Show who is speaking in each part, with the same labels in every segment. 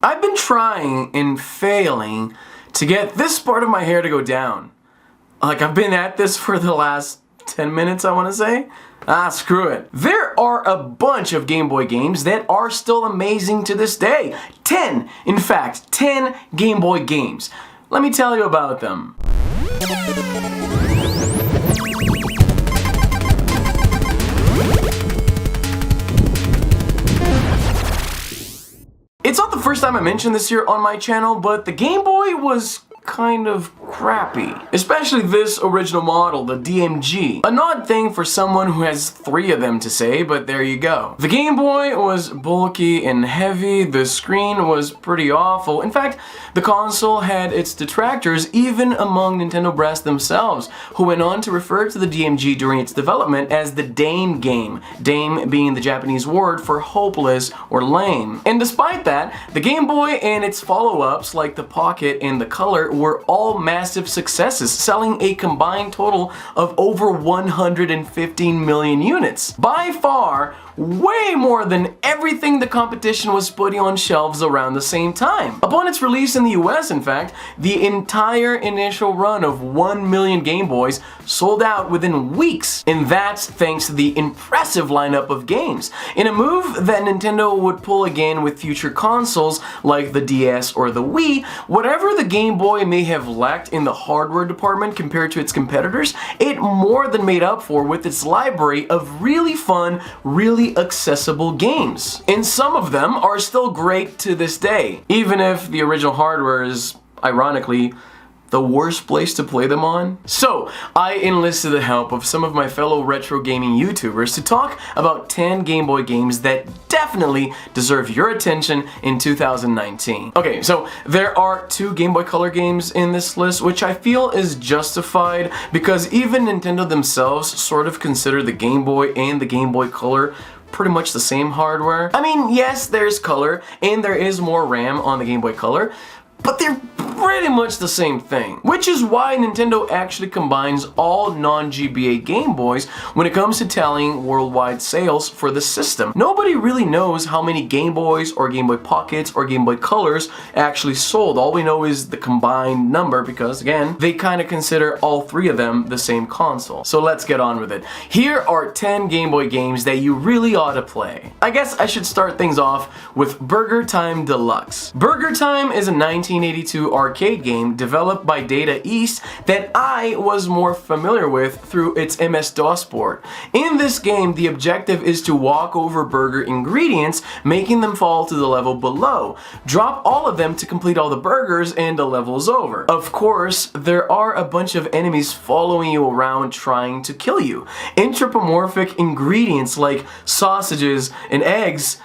Speaker 1: I've been trying and failing to get this part of my hair to go down. Like, I've been at this for the last 10 minutes, I want to say. Screw it. There are a bunch of Game Boy games that are still amazing to this day. 10, in fact, 10 Game Boy games. Let me tell you about them. It's not the first time I mentioned this here on my channel, but the Game Boy was kind of crappy. Especially this original model, the DMG. An odd thing for someone who has 3 of them to say, but there you go. The Game Boy was bulky and heavy, the screen was pretty awful. In fact, the console had its detractors even among Nintendo brass themselves, who went on to refer to the DMG during its development as the Dame game, Dame being the Japanese word for hopeless or lame. And despite that, the Game Boy and its follow-ups like the Pocket and the Color were all massive successes, selling a combined total of over 115 million units. By far, way more than everything the competition was putting on shelves around the same time. Upon its release in the US, in fact, the entire initial run of 1 million Game Boys sold out within weeks, and that's thanks to the impressive lineup of games. In a move that Nintendo would pull again with future consoles like the DS or the Wii, whatever the Game Boy may have lacked in the hardware department compared to its competitors, it more than made up for with its library of really fun, really accessible games. And some of them are still great to this day, even if the original hardware is, ironically, the worst place to play them on. So, I enlisted the help of some of my fellow retro gaming YouTubers to talk about 10 Game Boy games that definitely deserve your attention in 2019. Okay, so there are 2 Game Boy Color games in this list, which I feel is justified because even Nintendo themselves sort of consider the Game Boy and the Game Boy Color pretty much the same hardware. I mean, yes, there's color, and there is more RAM on the Game Boy Color, but they're pretty much the same thing. Which is why Nintendo actually combines all non-GBA Game Boys when it comes to tallying worldwide sales for the system. Nobody really knows how many Game Boys or Game Boy Pockets or Game Boy Colors actually sold. All we know is the combined number because, again, they kind of consider all 3 of them the same console. So let's get on with it. Here are 10 Game Boy games that you really ought to play. I guess I should start things off with Burger Time Deluxe. Burger Time is a 1982 arcade game developed by Data East that I was more familiar with through its MS-DOS port. In this game, the objective is to walk over burger ingredients, making them fall to the level below. Drop all of them to complete all the burgers and the level is over. Of course, there are a bunch of enemies following you around trying to kill you. Anthropomorphic ingredients like sausages and eggs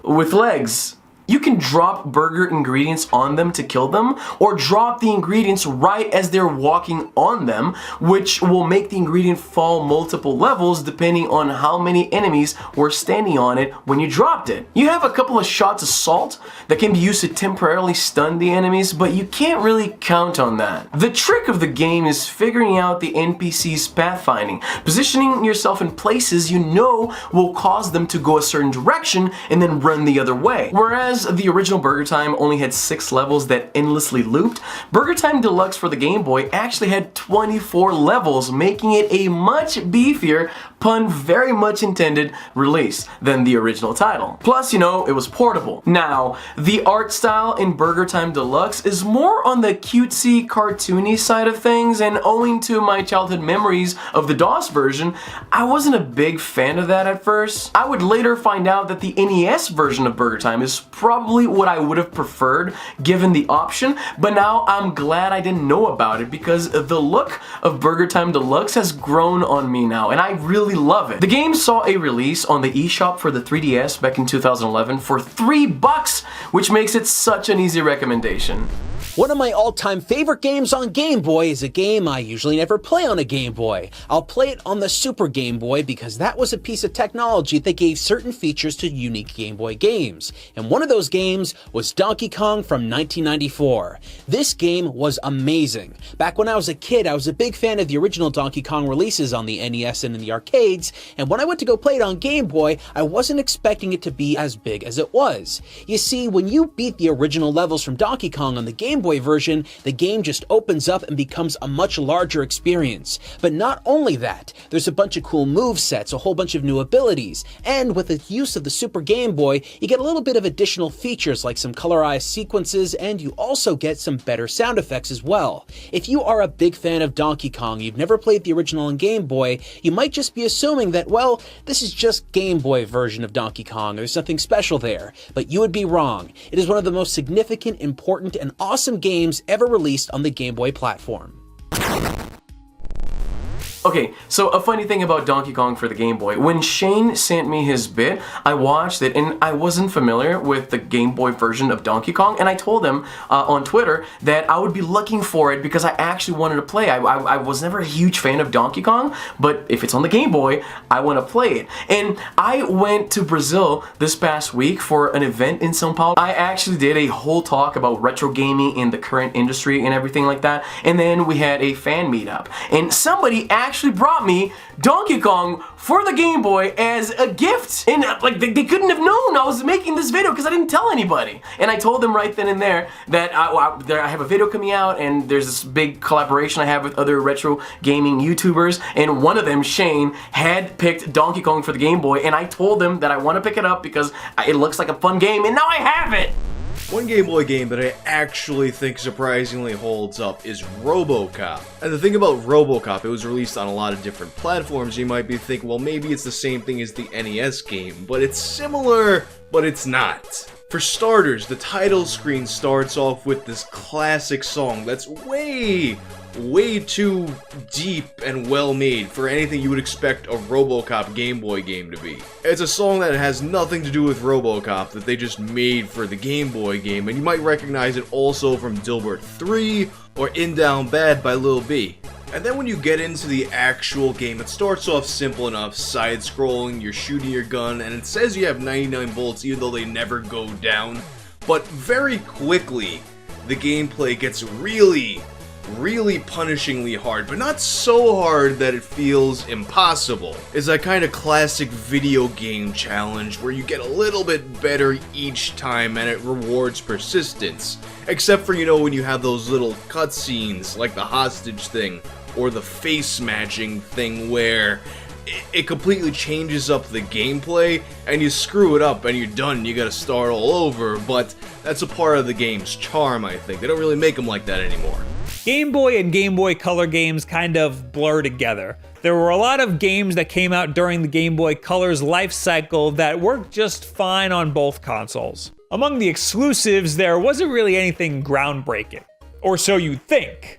Speaker 1: with legs. You can drop burger ingredients on them to kill them, or drop the ingredients right as they're walking on them, which will make the ingredient fall multiple levels depending on how many enemies were standing on it when you dropped it. You have a couple of shots of salt that can be used to temporarily stun the enemies, but you can't really count on that. The trick of the game is figuring out the NPC's pathfinding, positioning yourself in places you know will cause them to go a certain direction and then run the other way. Whereas the original Burger Time only had 6 levels that endlessly looped, Burger Time Deluxe for the Game Boy actually had 24 levels, making it a much beefier, pun very much intended, release than the original title. Plus, you know, it was portable. Now, the art style in Burger Time Deluxe is more on the cutesy, cartoony side of things, and owing to my childhood memories of the DOS version, I wasn't a big fan of that at first. I would later find out that the NES version of Burger Time is probably what I would have preferred given the option, but now I'm glad I didn't know about it because the look of Burger Time Deluxe has grown on me now, and I really love it. The game saw a release on the eShop for the 3DS back in 2011 for $3, which makes it such an easy recommendation.
Speaker 2: One of my all-time favorite games on Game Boy is a game I usually never play on a Game Boy. I'll play it on the Super Game Boy because that was a piece of technology that gave certain features to unique Game Boy games. And one of those games was Donkey Kong from 1994. This game was amazing. Back when I was a kid, I was a big fan of the original Donkey Kong releases on the NES and in the arcades, and when I went to go play it on Game Boy, I wasn't expecting it to be as big as it was. You see, when you beat the original levels from Donkey Kong on the Game Boy version, the game just opens up and becomes a much larger experience. But not only that, there's a bunch of cool move sets, a whole bunch of new abilities, and with the use of the Super Game Boy, you get a little bit of additional features like some colorized sequences, and you also get some better sound effects as well. If you are a big fan of Donkey Kong, you've never played the original on Game Boy, you might just be assuming that, well, this is just Game Boy version of Donkey Kong, there's nothing special there. But you would be wrong. It is one of the most significant, important, and awesome games ever released on the Game Boy platform.
Speaker 1: Okay, so a funny thing about Donkey Kong for the Game Boy, when Shane sent me his bit, I watched it and I wasn't familiar with the Game Boy version of Donkey Kong, and I told him on Twitter that I would be looking for it because I actually wanted to play. I was never a huge fan of Donkey Kong, but if it's on the Game Boy, I want to play it. And I went to Brazil this past week for an event in São Paulo. I actually did a whole talk about retro gaming in the current industry and everything like that, and then we had a fan meetup, and somebody actually brought me Donkey Kong for the Game Boy as a gift, and like they couldn't have known I was making this video because I didn't tell anybody. And I told them right then and there that I have a video coming out, and there's this big collaboration I have with other retro gaming YouTubers, and one of them, Shane, had picked Donkey Kong for the Game Boy, and I told them that I want to pick it up because it looks like a fun game, and now I have it!
Speaker 3: One Game Boy game that I actually think surprisingly holds up is RoboCop. And the thing about RoboCop, it was released on a lot of different platforms. You might be thinking, well, maybe it's the same thing as the NES game, but it's similar, but it's not. For starters, the title screen starts off with this classic song that's way too deep and well made for anything you would expect a RoboCop Game Boy game to be. It's a song that has nothing to do with RoboCop that they just made for the Game Boy game, and you might recognize it also from Dilbert 3 or In Down Bad by Lil B. And then when you get into the actual game, it starts off simple enough, side-scrolling, you're shooting your gun, and it says you have 99 bullets even though they never go down. But very quickly, the gameplay gets really punishingly hard, but not so hard that it feels impossible. It's that kind of classic video game challenge where you get a little bit better each time and it rewards persistence. Except for, you know, when you have those little cutscenes like the hostage thing or the face matching thing where it completely changes up the gameplay and you screw it up and you're done and you gotta start all over, but that's a part of the game's charm, I think. They don't really make them like that anymore.
Speaker 4: Game Boy and Game Boy Color games kind of blur together. There were a lot of games that came out during the Game Boy Color's life cycle that worked just fine on both consoles. Among the exclusives, there wasn't really anything groundbreaking. Or so you'd think.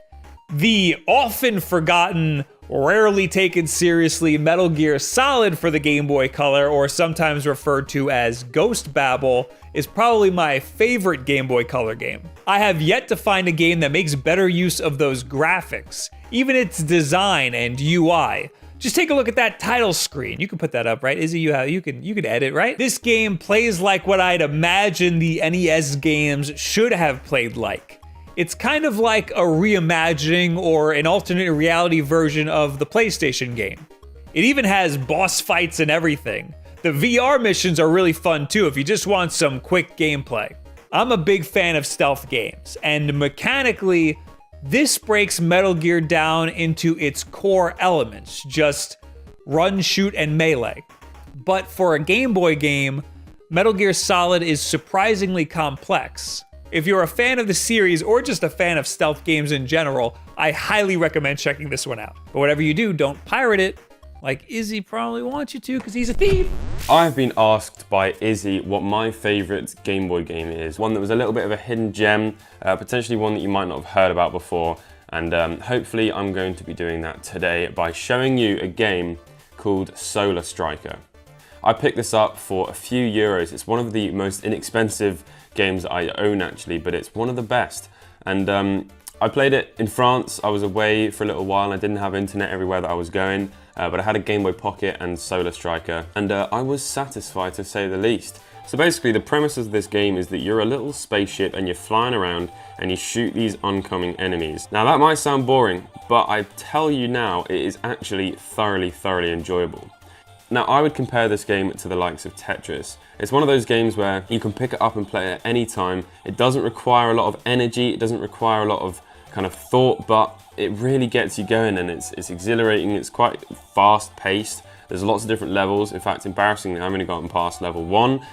Speaker 4: The often forgotten, rarely taken seriously Metal Gear Solid for the Game Boy Color, or sometimes referred to as Ghost Babel, is probably my favorite Game Boy Color game. I have yet to find a game that makes better use of those graphics, even its design and UI. Just take a look at that title screen. You can put that up, right? Izzy, you can edit, right? This game plays like what I'd imagine the NES games should have played like. It's kind of like a reimagining or an alternate reality version of the PlayStation game. It even has boss fights and everything. The VR missions are really fun too if you just want some quick gameplay. I'm a big fan of stealth games, and mechanically, this breaks Metal Gear down into its core elements, just run, shoot, and melee. But for a Game Boy game, Metal Gear Solid is surprisingly complex. If you're a fan of the series or just a fan of stealth games in general, I highly recommend checking this one out. But whatever you do, don't pirate it, like Izzy probably wants you to because he's a thief.
Speaker 5: I've been asked by Izzy what my favourite Game Boy game is. One that was a little bit of a hidden gem, potentially one that you might not have heard about before, and hopefully I'm going to be doing that today by showing you a game called Solar Striker. I picked this up for a few euros. It's one of the most inexpensive games that I own actually, but it's one of the best. And I played it in France. I was away for a little while and I didn't have internet everywhere that I was going, but I had a Game Boy Pocket and Solar Striker, and I was satisfied to say the least. So basically the premise of this game is that you're a little spaceship and you're flying around and you shoot these oncoming enemies. Now that might sound boring, but I tell you now, it is actually thoroughly enjoyable. Now I would compare this game to the likes of Tetris. It's one of those games where you can pick it up and play it at any time. It doesn't require a lot of energy, it doesn't require a lot of kind of thought, but it really gets you going and it's exhilarating, it's quite fast paced. There's lots of different levels. In fact, embarrassingly, I've only gotten past level 1,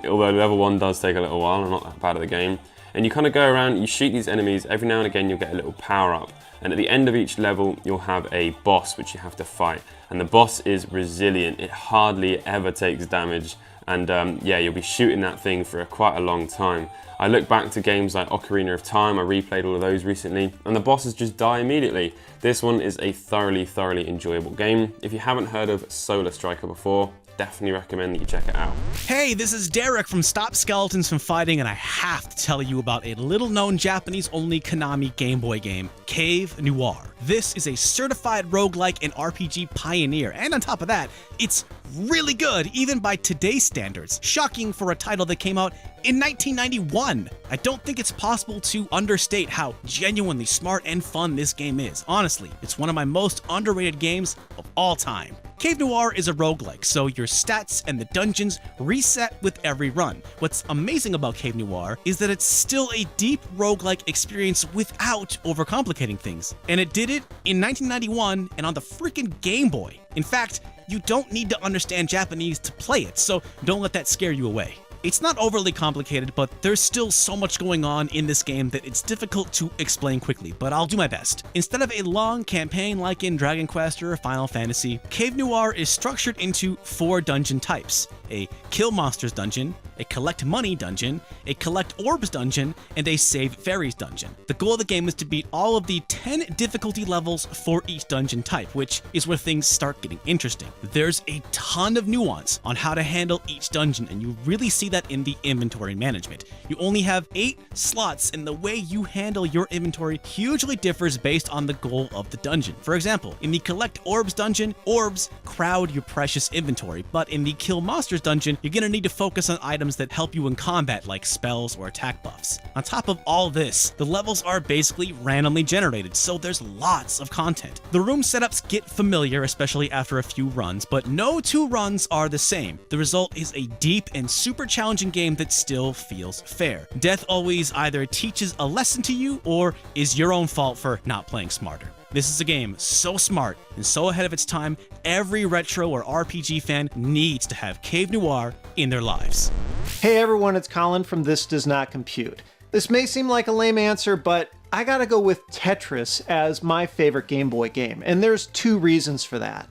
Speaker 5: although level 1 does take a little while, I'm not that bad at the game. And you kind of go around, you shoot these enemies, every now and again you'll get a little power up. And at the end of each level, you'll have a boss which you have to fight. And the boss is resilient, it hardly ever takes damage. And yeah, you'll be shooting that thing for quite a long time. I look back to games like Ocarina of Time, I replayed all of those recently, and the bosses just die immediately. This one is a thoroughly enjoyable game. If you haven't heard of Solar Striker before, definitely recommend that you check it out.
Speaker 6: Hey, this is Derek from Stop Skeletons from Fighting, and I have to tell you about a little-known Japanese-only Konami Game Boy game, CaveNoir. This is a certified roguelike and RPG pioneer, and on top of that, it's really good, even by today's standards. Shocking for a title that came out in 1991. I don't think it's possible to understate how genuinely smart and fun this game is. Honestly, it's one of my most underrated games of all time. CaveNoir is a roguelike, so your stats and the dungeons reset with every run. What's amazing about CaveNoir is that it's still a deep roguelike experience without overcomplicating things. And it did it in 1991 and on the freaking Game Boy. In fact, you don't need to understand Japanese to play it, so don't let that scare you away. It's not overly complicated, but there's still so much going on in this game that it's difficult to explain quickly, but I'll do my best. Instead of a long campaign like in Dragon Quest or Final Fantasy, CaveNoir is structured into 4 dungeon types: a kill monsters dungeon, a collect money dungeon, a collect orbs dungeon, and a save fairies dungeon. The goal of the game is to beat all of the 10 difficulty levels for each dungeon type, which is where things start getting interesting. There's a ton of nuance on how to handle each dungeon, and you really see that in the inventory management. You only have 8 slots, and the way you handle your inventory hugely differs based on the goal of the dungeon. For example, in the collect orbs dungeon, orbs crowd your precious inventory, but in the kill monsters dungeon, you're gonna need to focus on items that help you in combat, like spells or attack buffs. On top of all this, the levels are basically randomly generated, so there's lots of content. The room setups get familiar, especially after a few runs, but no 2 runs are the same. The result is a deep and super challenging game that still feels fair. Death always either teaches a lesson to you or is your own fault for not playing smarter. This is a game so smart and so ahead of its time, every retro or RPG fan needs to have CaveNoir in their lives.
Speaker 7: Hey everyone, it's Colin from This Does Not Compute. This may seem like a lame answer, but I gotta go with Tetris as my favorite Game Boy game, and there's 2 reasons for that.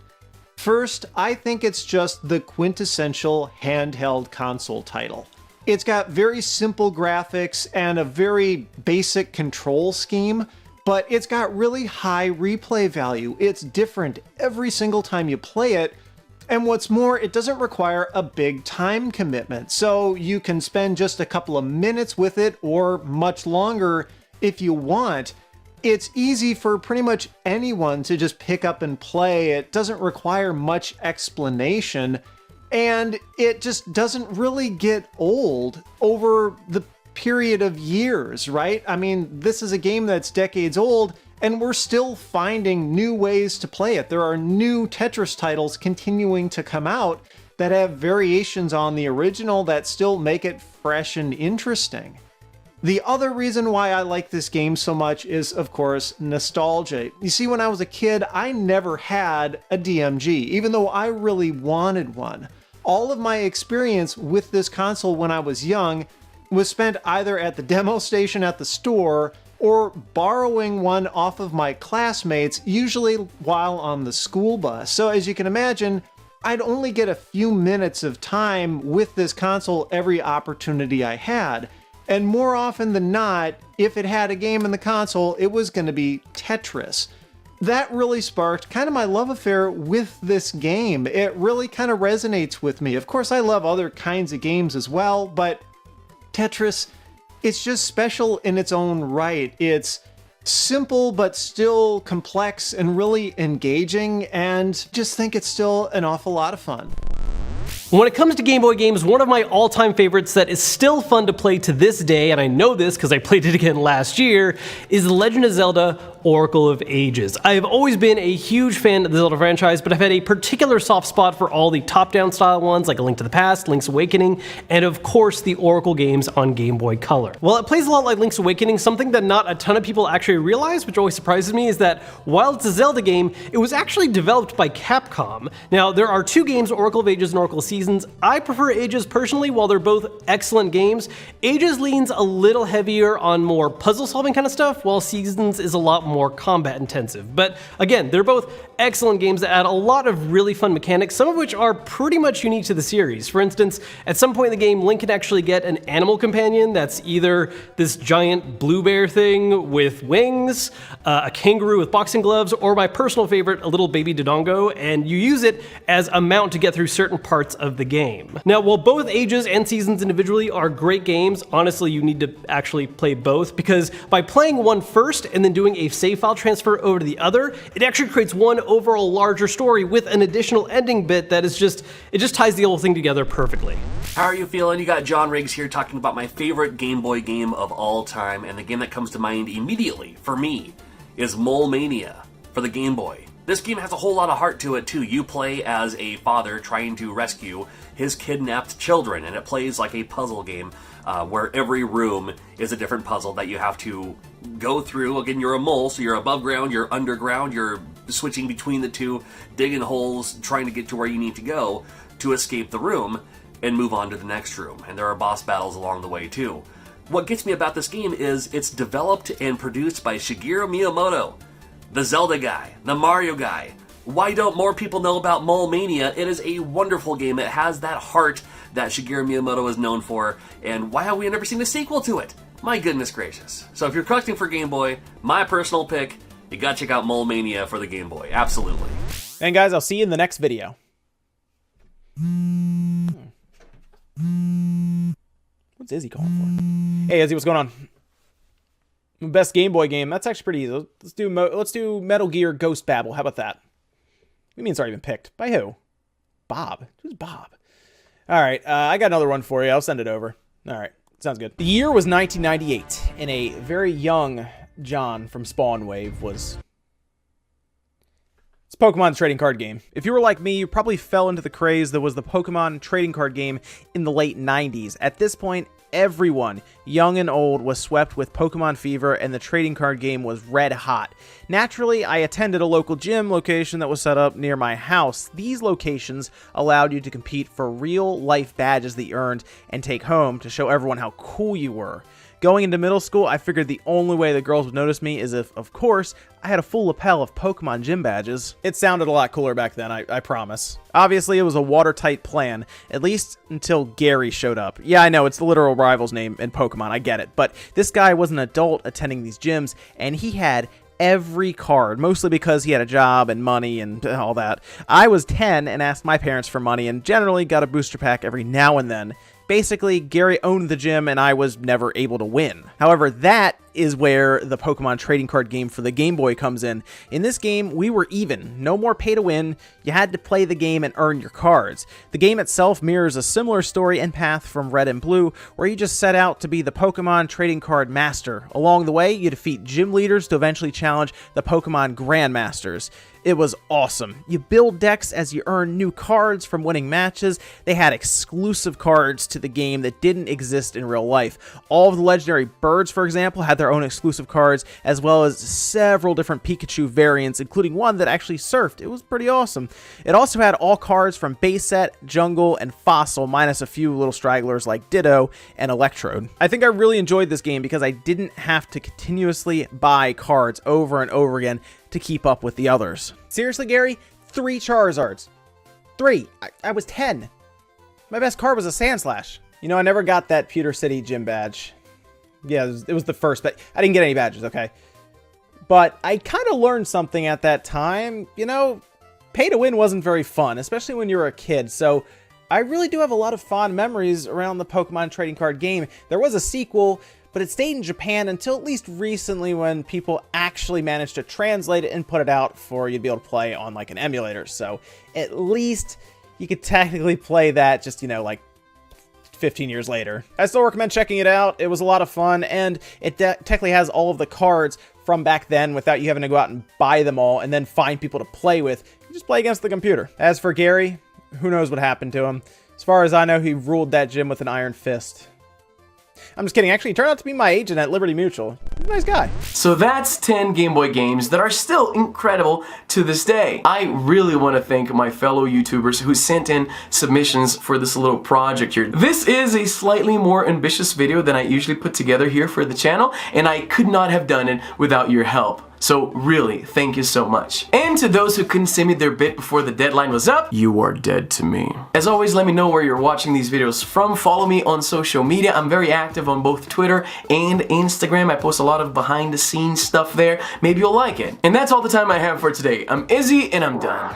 Speaker 7: First, I think it's just the quintessential handheld console title. It's got very simple graphics and a very basic control scheme, but it's got really high replay value. It's different every single time you play it, and what's more, it doesn't require a big time commitment, so you can spend just a couple of minutes with it or much longer if you want. It's easy for pretty much anyone to just pick up and play. It doesn't require much explanation, and it just doesn't really get old over the period of years, right? I mean, this is a game that's decades old, and we're still finding new ways to play it. There are new Tetris titles continuing to come out that have variations on the original that still make it fresh and interesting. The other reason why I like this game so much is, of course, nostalgia. You see, when I was a kid, I never had a DMG, even though I really wanted one. All of my experience with this console when I was young was spent either at the demo station at the store or borrowing one off of my classmates, usually while on the school bus. So as you can imagine, I'd only get a few minutes of time with this console every opportunity I had. And more often than not, if it had a game in the console, it was going to be Tetris. That really sparked kind of my love affair with this game. It really kind of resonates with me. Of course, I love other kinds of games as well, but Tetris, it's just special in its own right. It's simple but still complex and really engaging, and just think it's still an awful lot of fun.
Speaker 8: When it comes to Game Boy games, one of my all-time favorites that is still fun to play to this day, and I know this because I played it again last year, is The Legend of Zelda: Oracle of Ages. I have always been a huge fan of the Zelda franchise, but I've had a particular soft spot for all the top-down style ones like A Link to the Past, Link's Awakening, and of course the Oracle games on Game Boy Color. While it plays a lot like Link's Awakening, something that not a ton of people actually realize, which always surprises me, is that while it's a Zelda game, it was actually developed by Capcom. Now, there are two games, Oracle of Ages and Oracle of Seasons. I prefer Ages personally, while they're both excellent games. Ages leans a little heavier on more puzzle-solving kind of stuff, while Seasons is a lot more combat intensive. But again, they're both excellent games that add a lot of really fun mechanics, some of which are pretty much unique to the series. For instance, at some point in the game, Link can actually get an animal companion that's either this giant blue bear thing with wings, a kangaroo with boxing gloves, or my personal favorite, a little baby Dodongo, and you use it as a mount to get through certain parts of the game. Now, while both Ages and Seasons individually are great games, honestly, you need to actually play both, because by playing one first and then doing a save file transfer over to the other, it actually creates one overall larger story with an additional ending bit that is just, it just ties the whole thing together perfectly.
Speaker 9: How are you feeling? You got John Riggs here talking about my favorite Game Boy game of all time, and the game that comes to mind immediately for me is Mole Mania for the Game Boy. This game has a whole lot of heart to it too. You play as a father trying to rescue his kidnapped children, and it plays like a puzzle game where every room is a different puzzle that you have to go through. Again, you're a mole, so you're above ground, you're underground, you're switching between the two, digging holes, trying to get to where you need to go to escape the room and move on to the next room. And there are boss battles along the way too. What gets me about this game is it's developed and produced by Shigeru Miyamoto, the Zelda guy, the Mario guy. Why don't more people know about Mole Mania? It is a wonderful game. It has that heart that Shigeru Miyamoto is known for, and why have we never seen a sequel to it? My goodness gracious. So if you're collecting for Game Boy, my personal pick, you gotta check out Mole Mania for the Game Boy. Absolutely.
Speaker 10: And guys, I'll see you in the next video. What's Izzy calling for? Hey Izzy, what's going on? Best Game Boy game. That's actually pretty easy. Let's do Metal Gear Ghost Babel. How about that? What do you mean it's already been picked? By who? Bob. Who's Bob? All right, I got another one for you. I'll send it over. All right, sounds good. The year was 1998, and a very young John from SpawnWave was... It's Pokemon trading card game. If you were like me, you probably fell into the craze that was the Pokemon trading card game in the late 90s. At this point, everyone, young and old, was swept with Pokemon fever, and the trading card game was red hot. Naturally, I attended a local gym location that was set up near my house. These locations allowed you to compete for real-life badges that you earned and take home to show everyone how cool you were. Going into middle school, I figured the only way the girls would notice me is if, of course, I had a full lapel of Pokemon gym badges. It sounded a lot cooler back then, I promise. Obviously, it was a watertight plan, at least until Gary showed up. Yeah, I know, it's the literal rival's name in Pokemon, I get it. But this guy was an adult attending these gyms, and he had every card, mostly because he had a job and money and all that. I was 10 and asked my parents for money and generally got a booster pack every now and then. Basically, Gary owned the gym and I was never able to win. However, that is where the Pokemon trading card game for the Game Boy comes in. In this game, we were even. No more pay to win. You had to play the game and earn your cards. The game itself mirrors a similar story and path from Red and Blue, where you just set out to be the Pokemon trading card master. Along the way, you defeat gym leaders to eventually challenge the Pokemon Grandmasters. It was awesome. You build decks as you earn new cards from winning matches. They had exclusive cards to the game that didn't exist in real life. All of the legendary birds, for example, had their own exclusive cards, as well as several different Pikachu variants, including one that actually surfed. It was pretty awesome. It also had all cards from base set, jungle, and fossil, minus a few little stragglers like Ditto and Electrode. I think I really enjoyed this game because I didn't have to continuously buy cards over and over again to keep up with the others. Seriously, Gary? 3 Charizards. 3. I was 10. My best card was a Sandslash. You know, I never got that Pewter City gym badge. Yeah, it was the first, but I didn't get any badges, okay? But I kind of learned something at that time. You know, pay to win wasn't very fun, especially when you were a kid, so I really do have a lot of fond memories around the Pokemon trading card game. There was a sequel, but it stayed in Japan until at least recently when people actually managed to translate it and put it out for you to be able to play on like an emulator. So at least you could technically play that just, you know, like 15 years later. I still recommend checking it out. It was a lot of fun, and it technically has all of the cards from back then without you having to go out and buy them all and then find people to play with. You just play against the computer. As for Gary, who knows what happened to him. As far as I know, he ruled that gym with an iron fist. I'm just kidding. Actually, he turned out to be my agent at Liberty Mutual. He's a nice guy.
Speaker 1: So that's 10 Game Boy games that are still incredible to this day. I really want to thank my fellow YouTubers who sent in submissions for this little project here. This is a slightly more ambitious video than I usually put together here for the channel, and I could not have done it without your help. So really, thank you so much. And to those who couldn't send me their bit before the deadline was up, you are dead to me. As always, let me know where you're watching these videos from. Follow me on social media. I'm very active on both Twitter and Instagram. I post a lot of behind the scenes stuff there. Maybe you'll like it. And that's all the time I have for today. I'm Izzy, and I'm done.